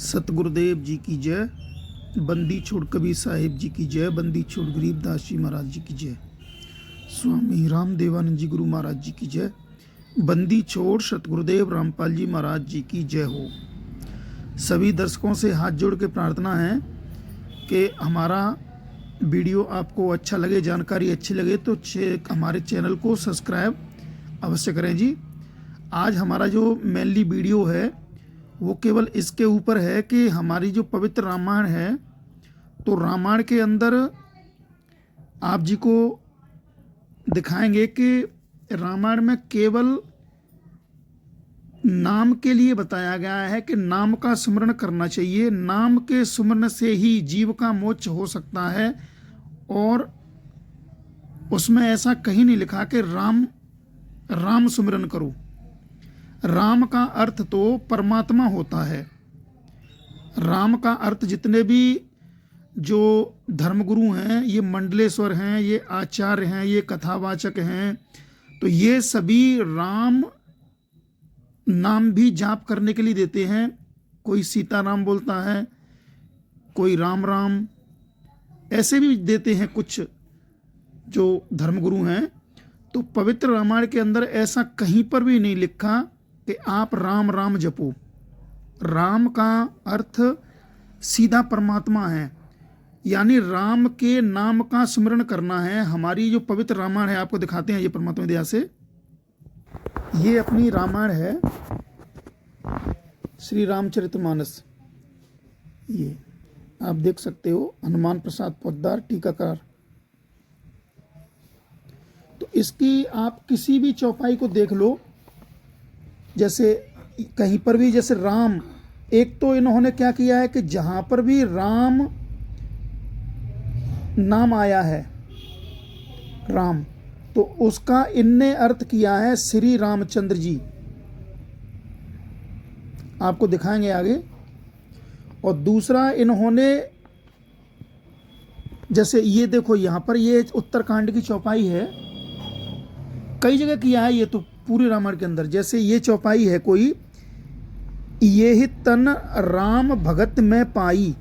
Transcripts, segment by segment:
सतगुरुदेव जी की जय। बंदी छोड़ कबीर साहिब जी की जय। बंदी छोड़ गरीबदास जी महाराज जी की जय। स्वामी रामदेवानंद जी गुरु महाराज जी की जय। बंदी छोड़ सतगुरुदेव रामपाल जी महाराज जी की जय हो। सभी दर्शकों से हाथ जोड़ के प्रार्थना है कि हमारा वीडियो आपको अच्छा लगे, जानकारी अच्छी लगे तो हमारे चैनल को सब्सक्राइब अवश्य करें जी। आज हमारा जो मेनली वीडियो है वो केवल इसके ऊपर है कि हमारी जो पवित्र रामायण है, तो रामायण के अंदर आप जी को दिखाएंगे कि रामायण में केवल नाम के लिए बताया गया है कि नाम का स्मरण करना चाहिए। नाम के स्मरण से ही जीव का मोक्ष हो सकता है, और उसमें ऐसा कहीं नहीं लिखा कि राम सुमिरन करो। राम का अर्थ तो परमात्मा होता है। राम का अर्थ जितने भी जो धर्मगुरु हैं, ये मंडलेश्वर हैं, ये आचार्य हैं, ये कथावाचक हैं, तो ये सभी राम नाम भी जाप करने के लिए देते हैं। कोई सीताराम बोलता है, कोई राम राम, ऐसे भी देते हैं कुछ जो धर्मगुरु हैं। तो पवित्र रामायण के अंदर ऐसा कहीं पर भी नहीं लिखा कि आप राम राम जपो। राम का अर्थ सीधा परमात्मा है, यानी राम के नाम का स्मरण करना है। हमारी जो पवित्र रामायण है, आपको दिखाते हैं ये परमात्मा दया से। ये अपनी रामायण है, श्री रामचरितमानस। ये आप देख सकते हो, हनुमान प्रसाद पोद्दार टीकाकार। तो इसकी आप किसी भी चौपाई को देख लो, जैसे कहीं पर भी जैसे राम, एक तो इन्होंने क्या किया है कि जहां पर भी राम नाम आया है, राम, तो उसका इनने अर्थ किया है श्री रामचंद्र जी। आपको दिखाएंगे आगे। और दूसरा इन्होंने, जैसे ये देखो यहां पर ये उत्तरकांड की चौपाई है, कई जगह किया है ये तो पूरे रामायण के अंदर। जैसे ये चौपाई है कोई, ये ही तन राम भगत में पाई,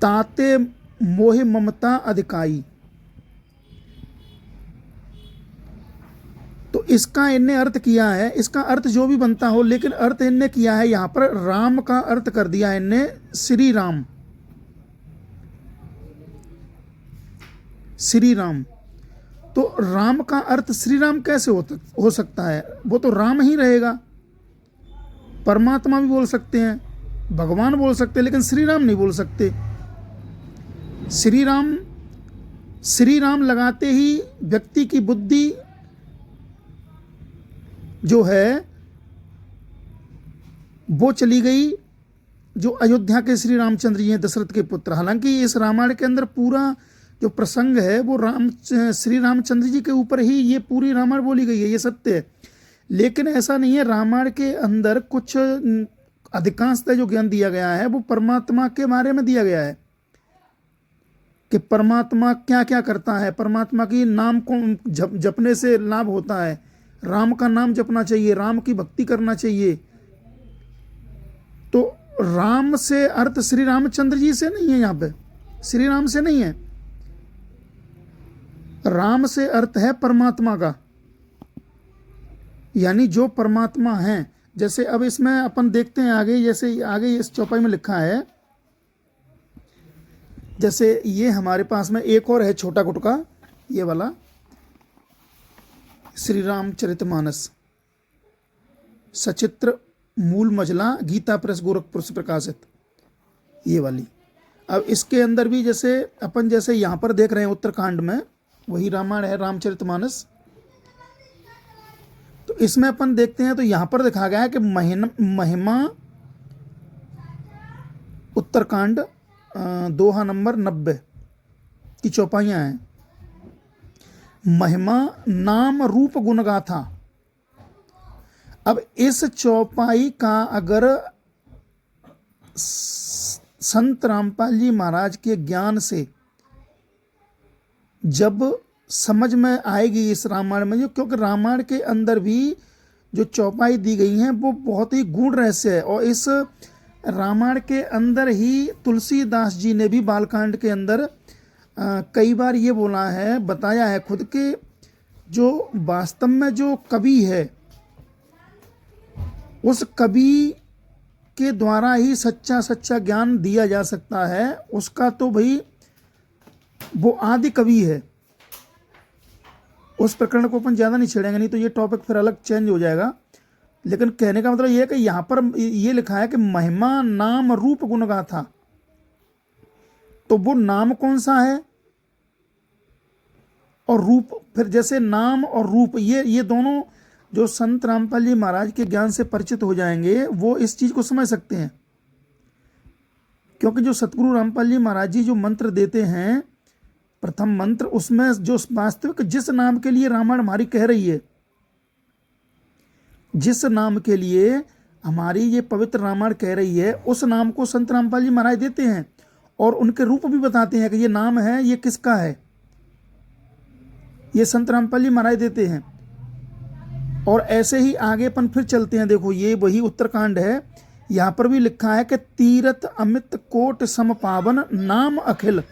ताते मोह ममता अधिकाई। तो इसका इनने अर्थ किया है, इसका अर्थ जो भी बनता हो, लेकिन अर्थ इनने किया है यहां पर राम का अर्थ कर दिया इनने श्री राम। श्री राम, तो राम का अर्थ श्री राम कैसे हो सकता है? वो तो राम ही रहेगा। परमात्मा भी बोल सकते हैं, भगवान बोल सकते हैं, लेकिन श्री राम नहीं बोल सकते। श्री राम लगाते ही व्यक्ति की बुद्धि जो है वो चली गई, जो अयोध्या के श्री रामचंद्र जी हैं, दशरथ के पुत्र। हालांकि इस रामायण के अंदर पूरा जो प्रसंग है वो श्री रामचंद्र जी के ऊपर ही ये पूरी रामायण बोली गई है, ये सत्य है। लेकिन ऐसा नहीं है, रामायण के अंदर कुछ अधिकांशतः जो ज्ञान दिया गया है वो परमात्मा के बारे में दिया गया है कि परमात्मा क्या क्या करता है, परमात्मा की नाम को जपने से लाभ होता है, राम का नाम जपना चाहिए, राम की भक्ति करना चाहिए। तो राम से अर्थ श्री रामचंद्र जी से नहीं है, यहां पे श्री राम से नहीं है, राम से अर्थ है परमात्मा का, यानी जो परमात्मा है। जैसे अब इसमें अपन देखते हैं आगे, जैसे आगे इस चौपाई में लिखा है, जैसे ये हमारे पास में एक और है छोटा गुटका, ये वाला श्री रामचरितमानस, सचित्र मूल मजला, गीता प्रेस गोरखपुर से प्रकाशित, ये वाली। अब इसके अंदर भी जैसे अपन जैसे यहां पर देख रहे हैं उत्तरकांड में, वही रामायण है रामचरितमानस। तो इसमें अपन देखते हैं तो यहां पर दिखा गया है कि महिमा, उत्तरकांड दोहा नंबर 90 की चौपाइयां हैं। महिमा नाम रूप गुणगाथा। अब इस चौपाई का अगर संत रामपाल जी महाराज के ज्ञान से जब समझ में आएगी इस रामायण में, क्योंकि रामायण के अंदर भी जो चौपाई दी गई हैं वो बहुत ही गूढ़ रहस्य है। और इस रामायण के अंदर ही तुलसीदास जी ने भी बालकांड के अंदर कई बार ये बोला है, बताया है खुद के जो वास्तव में जो कवि है उस कवि के द्वारा ही सच्चा ज्ञान दिया जा सकता है। उसका तो भाई वो आदि कवि है। उस प्रकरण को अपन ज़्यादा नहीं छेड़ेंगे, नहीं तो ये टॉपिक फिर अलग चेंज हो जाएगा। लेकिन कहने का मतलब ये है कि यहाँ पर ये लिखा है कि महिमा नाम रूप गुण गाथा। तो वो नाम कौन सा है और रूप, फिर जैसे नाम और रूप ये दोनों जो संत रामपाल जी महाराज के ज्ञान से परिचित हो जाएंगे वो इस चीज को समझ सकते हैं। क्योंकि जो सतगुरु रामपाल जी महाराज जी जो मंत्र देते हैं, प्रथम मंत्र, उसमें जो वास्तविक जिस नाम के लिए रामायण हमारी कह रही है, जिस नाम के लिए हमारी ये पवित्र रामायण कह रही है, उस नाम को संत रामपाल जी महाराज देते हैं और उनके रूप भी बताते हैं कि ये नाम है, ये किसका है, ये संत रामपाल जी महाराज देते हैं। और ऐसे ही आगे अपन फिर चलते हैं। देखो ये वही उत्तरकांड है, यहाँ पर भी लिखा है कि तीरथ अमित कोट सम पावन नाम अखिल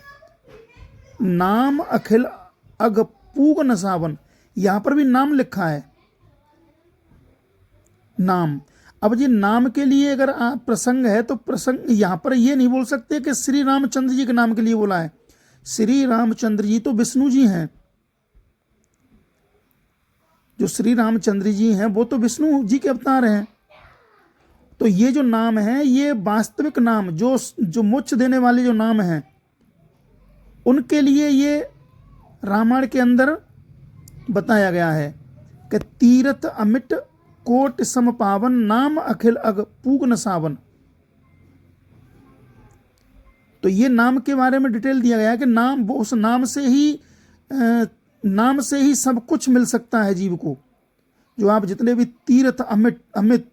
अग पूग नसावन। यहाँ पर भी नाम लिखा है, नाम। अब जी नाम के लिए अगर प्रसंग है तो प्रसंग यहाँ पर ये नहीं बोल सकते कि श्री रामचंद्र जी के नाम के लिए बोला है। श्री रामचंद्र जी तो विष्णु जी हैं, जो श्री रामचंद्र जी हैं वो तो विष्णु जी के अवतार हैं। तो ये जो नाम है ये वास्तविक नाम, जो मोक्ष देने वाले जो नाम हैं उनके लिए ये रामायण के अंदर बताया गया है कि तीरथ अमिट कोट सम पावन नाम अखिल अग पूग न सावन। तो ये नाम के बारे में डिटेल दिया गया है कि नाम, वो उस नाम से ही सब कुछ मिल सकता है जीव को। जो आप जितने भी तीर्थ अमित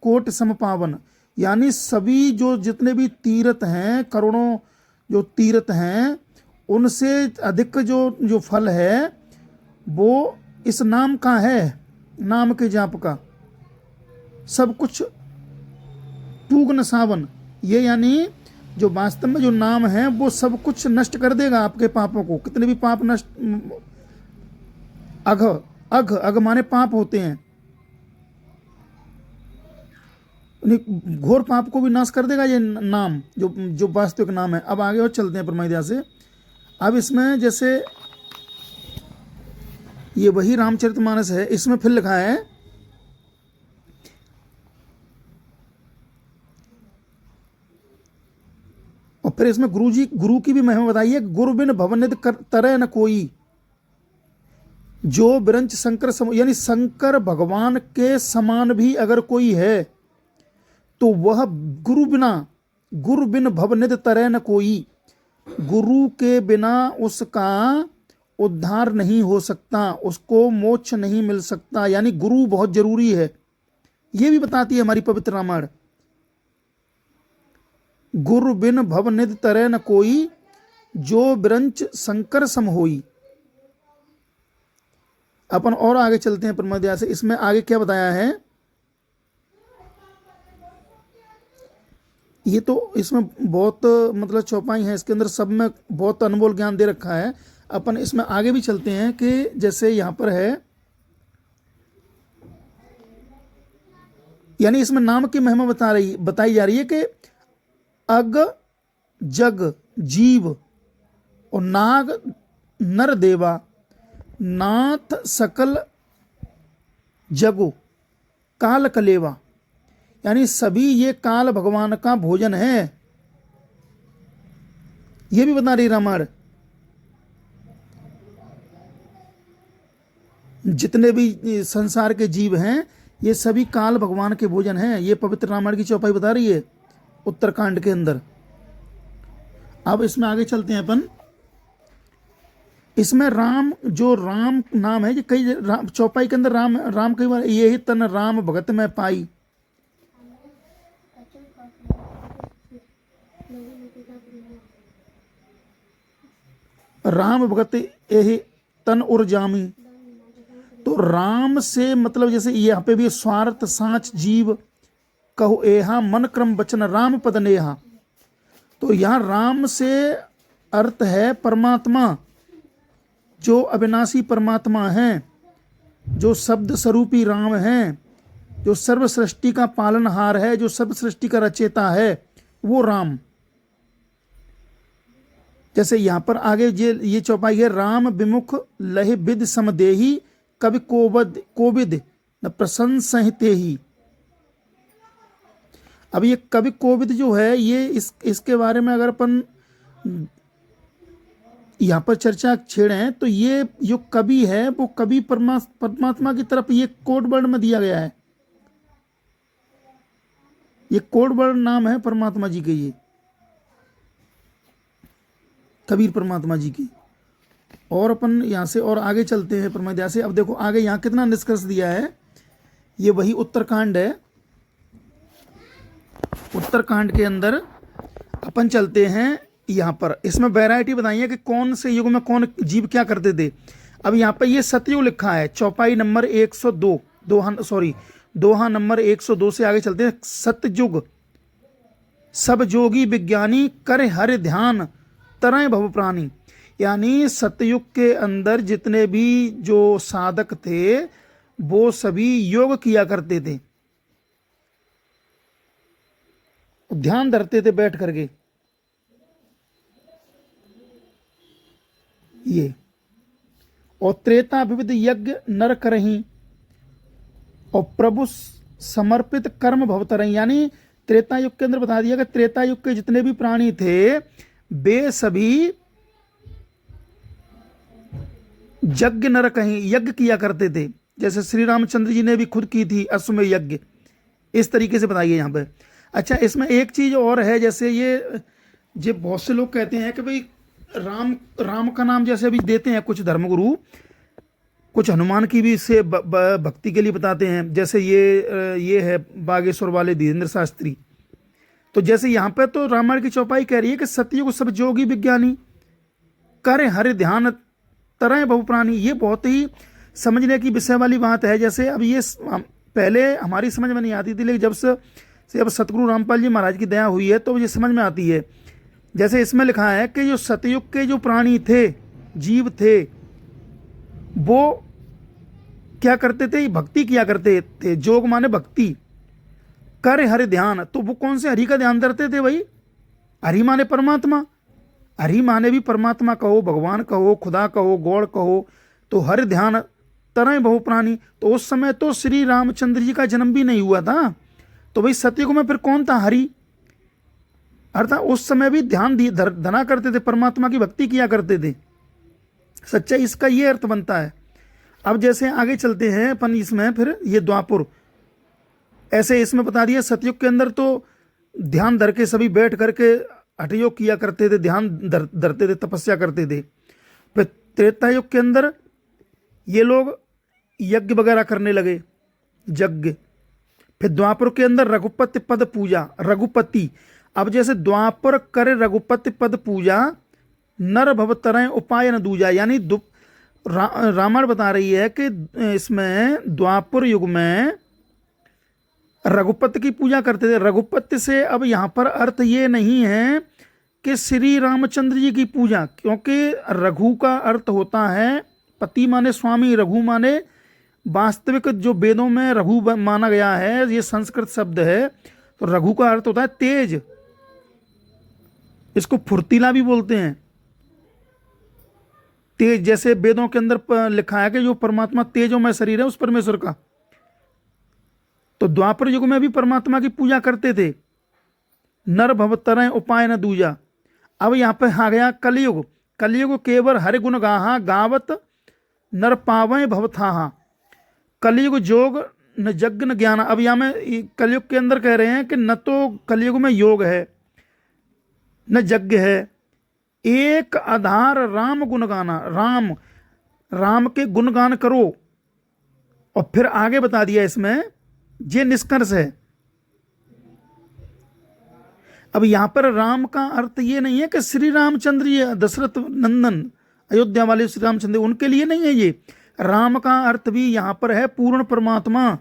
कोट सम पावन, यानी सभी जो जितने भी तीर्थ हैं, करोड़ों जो तीर्थ हैं, उनसे अधिक जो फल है वो इस नाम का है, नाम के जाप का। सब कुछ पूग न सावन, ये यानी जो वास्तव में जो नाम है वो सब कुछ नष्ट कर देगा आपके पापों को। कितने भी पाप नष्ट, अघ माने पाप होते हैं, घोर पाप को भी नाश कर देगा ये नाम, जो वास्तविक नाम है। अब आगे और चलते हैं परमात्मा से। अब इसमें जैसे ये वही रामचरितमानस है, इसमें फिर लिखा है और फिर इसमें गुरु की भी महिमा बताई है। गुरु बिन भवनिध तरह न कोई, जो बिरंच शंकर यानी शंकर भगवान के समान भी अगर कोई है तो वह गुरु बिन भवनिध तरह न कोई, गुरु के बिना उसका उद्धार नहीं हो सकता, उसको मोक्ष नहीं मिल सकता। यानी गुरु बहुत जरूरी है, यह भी बताती है हमारी पवित्र रामायण। गुरु बिन भवनिध तरह न कोई, जो बिरंच शंकर सम होई। अपन और आगे चलते हैं परमात्मा से। इसमें आगे क्या बताया है, ये तो इसमें बहुत मतलब चौपाई है, इसके अंदर सब में बहुत अनमोल ज्ञान दे रखा है। अपन इसमें आगे भी चलते हैं कि जैसे यहां पर है, यानी इसमें नाम की महिमा बताई जा रही है कि अग जग जीव और नाग नर देवा नाथ सकल जगो काल कलेवा, यानी सभी ये काल भगवान का भोजन है। ये भी बता रही रामायण। जितने भी संसार के जीव हैं ये सभी काल भगवान के भोजन हैं। ये पवित्र रामायण की चौपाई बता रही है उत्तरकांड के अंदर। अब इसमें आगे चलते हैं अपन। इसमें राम, जो राम नाम है, ये कई चौपाई के अंदर राम कई बार, ये ही तन राम भगत में पाई, राम भगत यही तन उर जामी, तो राम से मतलब जैसे यहाँ पे भी स्वार्थ साँच जीव कहो एहा मन क्रम वचन राम पद नेहा। तो यहाँ राम से अर्थ है परमात्मा, जो अविनाशी परमात्मा है, जो शब्द स्वरूपी राम है, जो सर्व सृष्टि का पालनहार है, जो सर्व सृष्टि का रचेता है, वो राम। जैसे यहाँ पर आगे ये चौपाई है, राम विमुख लहि विद समदेही कवि कोविद न प्रशंसहिते ही। अब ये कवि कोविद जो है, ये इसके बारे में अगर अपन यहाँ पर चर्चा छेड़े तो ये जो कवि है वो कवि परमात्मा की तरफ ये कोड वर्ड में दिया गया है। ये कोड वर्ड नाम है परमात्मा जी के, ये कबीर परमात्मा जी की। और अपन यहाँ से और आगे चलते हैं परमात्मा से। अब देखो आगे यहाँ कितना निष्कर्ष दिया है, ये वही उत्तरकांड है। उत्तरकांड के अंदर अपन चलते हैं यहाँ पर, इसमें वैरायटी बताई है कि कौन से युग में कौन जीव क्या करते थे। अब यहाँ पर ये सतयुग लिखा है, चौपाई नंबर 102, दोहा नंबर 102 से आगे चलते हैं। सतयुग सब जोगी विज्ञानी करे हरि ध्यान तरह भव प्राणी। यानी सतयुग के अंदर जितने भी जो साधक थे वो सभी योग किया करते थे, ध्यान धरते थे बैठ करके। ये और त्रेता विविध यज्ञ नर करहीं और प्रभु समर्पित कर्म भवतरहीं। यानी त्रेता युग के अंदर बता दिया कि त्रेता युग के जितने भी प्राणी थे वे सभी यज्ञ नर कहीं यज्ञ किया करते थे। जैसे श्री रामचंद्र जी ने भी खुद की थी अश्वमेध यज्ञ, इस तरीके से बताइए यहाँ पे। अच्छा, इसमें एक चीज और है, जैसे ये बहुत से लोग कहते हैं कि भाई राम का नाम जैसे अभी देते हैं कुछ धर्मगुरु, कुछ हनुमान की भी इससे भक्ति के लिए बताते हैं। जैसे ये है बागेश्वर वाले धीरेन्द्र शास्त्री। तो जैसे यहाँ पे तो रामायण की चौपाई कह रही है कि सतयुग सब जोगी विज्ञानी करे हरि ध्यान तरह बहु प्राणी। ये बहुत ही समझने की विषय वाली बात है। जैसे अब ये पहले हमारी समझ में नहीं आती थी, लेकिन जब से अब सतगुरु रामपाल जी महाराज की दया हुई है तो ये समझ में आती है। जैसे इसमें लिखा है कि जो सतयुग के जो प्राणी थे, जीव थे, वो क्या करते थे, भक्ति किया करते थे। जोग माने भक्ति, कर हरि ध्यान। तो वो कौन से हरि का ध्यान धरते थे भाई? हरि माने परमात्मा, हरि माने भी परमात्मा कहो, भगवान कहो, खुदा कहो, गौड़ कहो। तो हरि ध्यान तरह बहु प्राणी। तो उस समय तो श्री रामचंद्र जी का जन्म भी नहीं हुआ था, तो भाई सतयुग में फिर कौन था? हरि। अर्थात उस समय भी ध्यान धना करते थे, परमात्मा की भक्ति किया करते थे। सच्चाई इसका ये अर्थ बनता है। अब जैसे आगे चलते हैं अपन इसमें, फिर ये द्वापुर ऐसे इसमें बता दिया। सतयुग के अंदर तो ध्यान धर के सभी बैठ करके हठयोग किया करते थे, ध्यान धरते थे, तपस्या करते थे। फिर त्रेता युग के अंदर ये लोग यज्ञ वगैरह करने लगे, यज्ञ। फिर द्वापर के अंदर रघुपति पद पूजा, रघुपति। अब जैसे द्वापर करे रघुपति पद पूजा, नर भव तरह उपाय न दूजा। यानी रामायण बता रही है कि इसमें द्वापर युग में रघुपति की पूजा करते थे। रघुपति से अब यहाँ पर अर्थ ये नहीं है कि श्री रामचंद्र जी की पूजा, क्योंकि रघु का अर्थ होता है पति माने स्वामी, रघु माने वास्तविक जो वेदों में रघु माना गया है, ये संस्कृत शब्द है। तो रघु का अर्थ होता है तेज, इसको फुर्तीला भी बोलते हैं, तेज। जैसे वेदों के अंदर लिखा है कि जो परमात्मा तेजोमय शरीर है उस परमेश्वर का। तो द्वापर युग में भी परमात्मा की पूजा करते थे। नर भव तरह उपाय न दूजा। अब यहाँ पे आ गया कलयुग। कलयुग केवल हरि गुण गाहा, गावत नर पावें भवथाहा। कलयुग जोग न यज्ञ न ज्ञान। अब यहाँ में कलयुग के अंदर कह रहे हैं कि न तो कलयुग में योग है न यज्ञ है, एक आधार राम गुण गाना। राम के गुणगान करो। और फिर आगे बता दिया इसमें ये निष्कर्ष है। अब यहां पर राम का अर्थ ये नहीं है कि श्री रामचंद्र जी दशरथ नंदन अयोध्या वाले श्री रामचंद्र, उनके लिए नहीं है ये। राम का अर्थ भी यहाँ पर है पूर्ण परमात्मा,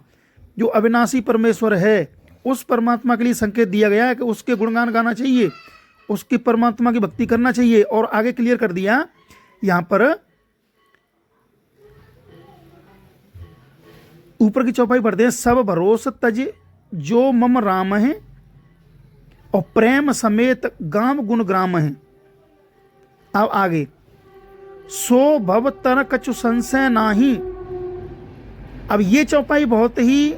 जो अविनाशी परमेश्वर है। उस परमात्मा के लिए संकेत दिया गया है कि उसके गुणगान गाना चाहिए, उसकी परमात्मा की भक्ति करना चाहिए। और आगे क्लियर कर दिया यहाँ पर, ऊपर की चौपाई पढ़ते हैं, सब भरोस तज जो मम राम है और प्रेम समेत गाम गुण ग्राम है। अब आगे, सो भव तर कछु संशय नाही। अब ये चौपाई बहुत ही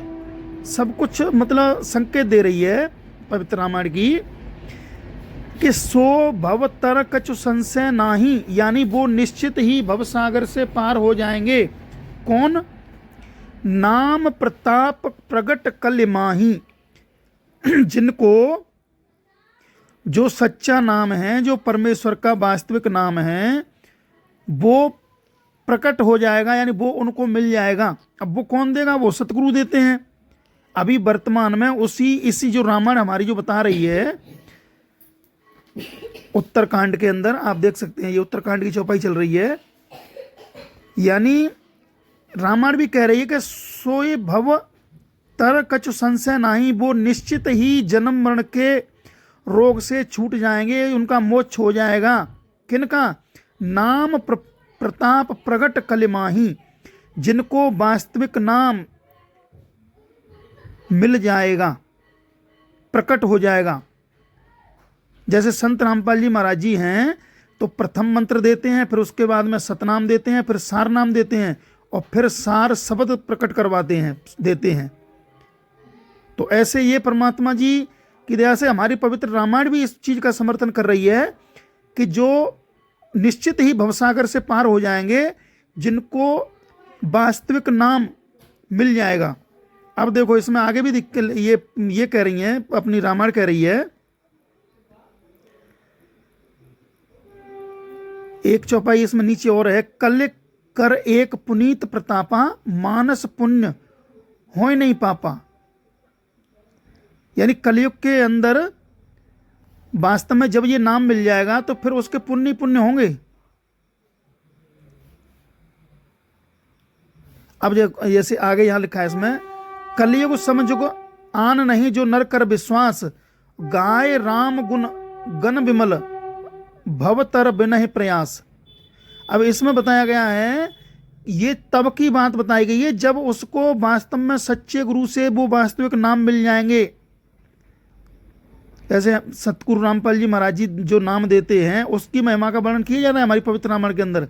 सब कुछ मतलब संकेत दे रही है पवित्र रामायण की, कि सो भव तर कछु संशय नाही, यानी वो निश्चित ही भवसागर से पार हो जाएंगे। कौन? नाम प्रताप प्रगट कल माही, जिनको जो सच्चा नाम है, जो परमेश्वर का वास्तविक नाम है, वो प्रकट हो जाएगा, यानी वो उनको मिल जाएगा। अब वो कौन देगा? वो सतगुरु देते हैं। अभी वर्तमान में इसी जो रामायण हमारी जो बता रही है उत्तरकांड के अंदर, आप देख सकते हैं ये उत्तरकांड की चौपाई चल रही है। यानी रामायण भी कह रही है कि सोए भव तर कछु संशय नाही, वो निश्चित ही जन्म मरण के रोग से छूट जाएंगे, उनका मोक्ष हो जाएगा। किनका? नाम प्रताप प्रगट कलिमाही, जिनको वास्तविक नाम मिल जाएगा, प्रकट हो जाएगा। जैसे संत रामपाल जी महाराज जी हैं तो प्रथम मंत्र देते हैं, फिर उसके बाद में सतनाम देते हैं, फिर सार नाम देते हैं, और फिर सार शब्द प्रकट करवाते हैं, देते हैं। तो ऐसे ये परमात्मा जी की दया से हमारी पवित्र रामायण भी इस चीज का समर्थन कर रही है कि जो निश्चित ही भवसागर से पार हो जाएंगे, जिनको वास्तविक नाम मिल जाएगा। अब देखो इसमें आगे भी ये कह रही है, अपनी रामायण कह रही है, एक चौपाई इसमें नीचे और है, कल कर एक पुनीत प्रतापा, मानस पुण्य होय नहीं पापा। यानी कलयुग के अंदर वास्तव में जब ये नाम मिल जाएगा तो फिर उसके पुण्य पुण्य होंगे। अब जैसे आगे यहां लिखा है इसमें, कलयुग समझुग आन नहीं जो नर कर विश्वास, गाय राम गुण गण विमल भवतर बिनहि प्रयास। अब इसमें बताया गया है, ये तब की बात बताई गई है जब उसको वास्तव में सच्चे गुरु से वो वास्तविक नाम मिल जाएंगे। जैसे सतगुरु रामपाल जी महाराज जी जो नाम देते हैं, उसकी महिमा का वर्णन किया जा रहा है हमारी पवित्र रामायण के अंदर,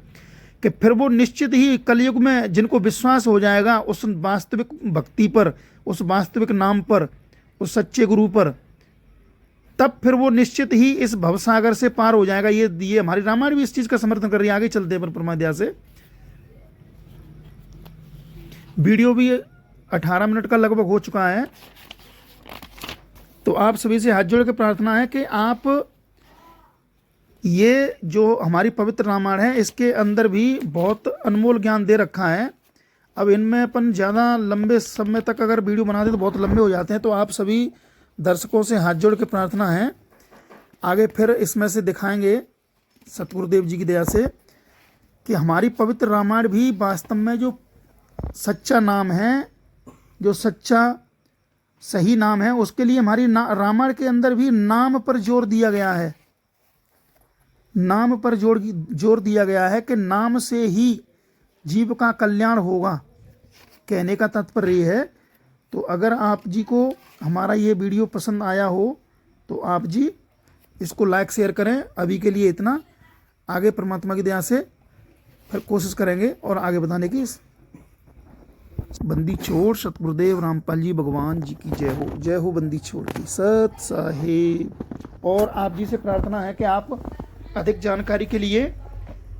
कि फिर वो निश्चित ही कलयुग में जिनको विश्वास हो जाएगा उस वास्तविक भक्ति पर, उस वास्तविक नाम पर, उस सच्चे गुरु पर, तब फिर वो निश्चित ही इस भवसागर से पार हो जाएगा। ये हमारी रामायण भी इस चीज का समर्थन कर रही है। आगे चलते हैं परमात्मा से। वीडियो भी 18 मिनट का लगभग हो चुका है, तो आप सभी से हाथ जोड़ के प्रार्थना है कि आप ये जो हमारी पवित्र रामायण है, इसके अंदर भी बहुत अनमोल ज्ञान दे रखा है। अब इनमें अपन ज़्यादा लंबे समय तक अगर वीडियो बनाते तो बहुत लंबे हो जाते हैं, तो आप सभी दर्शकों से हाथ जोड़ के प्रार्थना है, आगे फिर इसमें से दिखाएंगे सतगुरुदेव जी की दया से कि हमारी पवित्र रामायण भी वास्तव में जो सच्चा नाम है, जो सच्चा सही नाम है, उसके लिए हमारी रामायण के अंदर भी नाम पर जोर दिया गया है। नाम पर जोर दिया गया है कि नाम से ही जीव का कल्याण होगा। कहने का तात्पर्य ये है। तो अगर आप जी को हमारा ये वीडियो पसंद आया हो तो आप जी इसको लाइक शेयर करें। अभी के लिए इतना, आगे परमात्मा की दया से फिर कोशिश करेंगे और आगे बताने की। बंदी छोड़ सतगुरुदेव रामपाल जी भगवान जी की जय हो। जय हो बंदी छोड़ की सत साहेब। और आप जी से प्रार्थना है कि आप अधिक जानकारी के लिए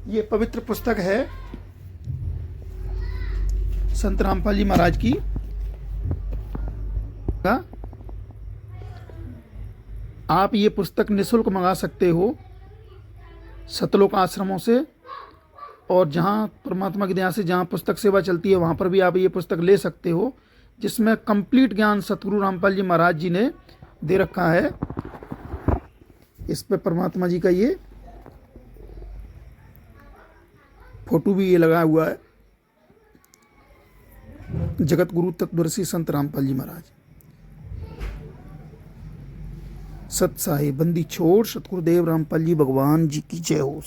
ये पवित्र पुस्तक है संत रामपाल जी महाराज की, आप ये पुस्तक निःशुल्क मंगा सकते हो सतलोक आश्रमों से, और जहाँ परमात्मा की दया से जहाँ पुस्तक सेवा चलती है वहाँ पर भी आप ये पुस्तक ले सकते हो, जिसमें कंप्लीट ज्ञान सतगुरु रामपाल जी महाराज जी ने दे रखा है। इस पे परमात्मा जी का ये फोटो भी ये लगा हुआ है। जगत गुरु तत्वदर्शी संत रामपाल जी महाराज। सत साहिब बंदी छोड़ सतगुरुदेव रामपाल जी भगवान जी की जय हो।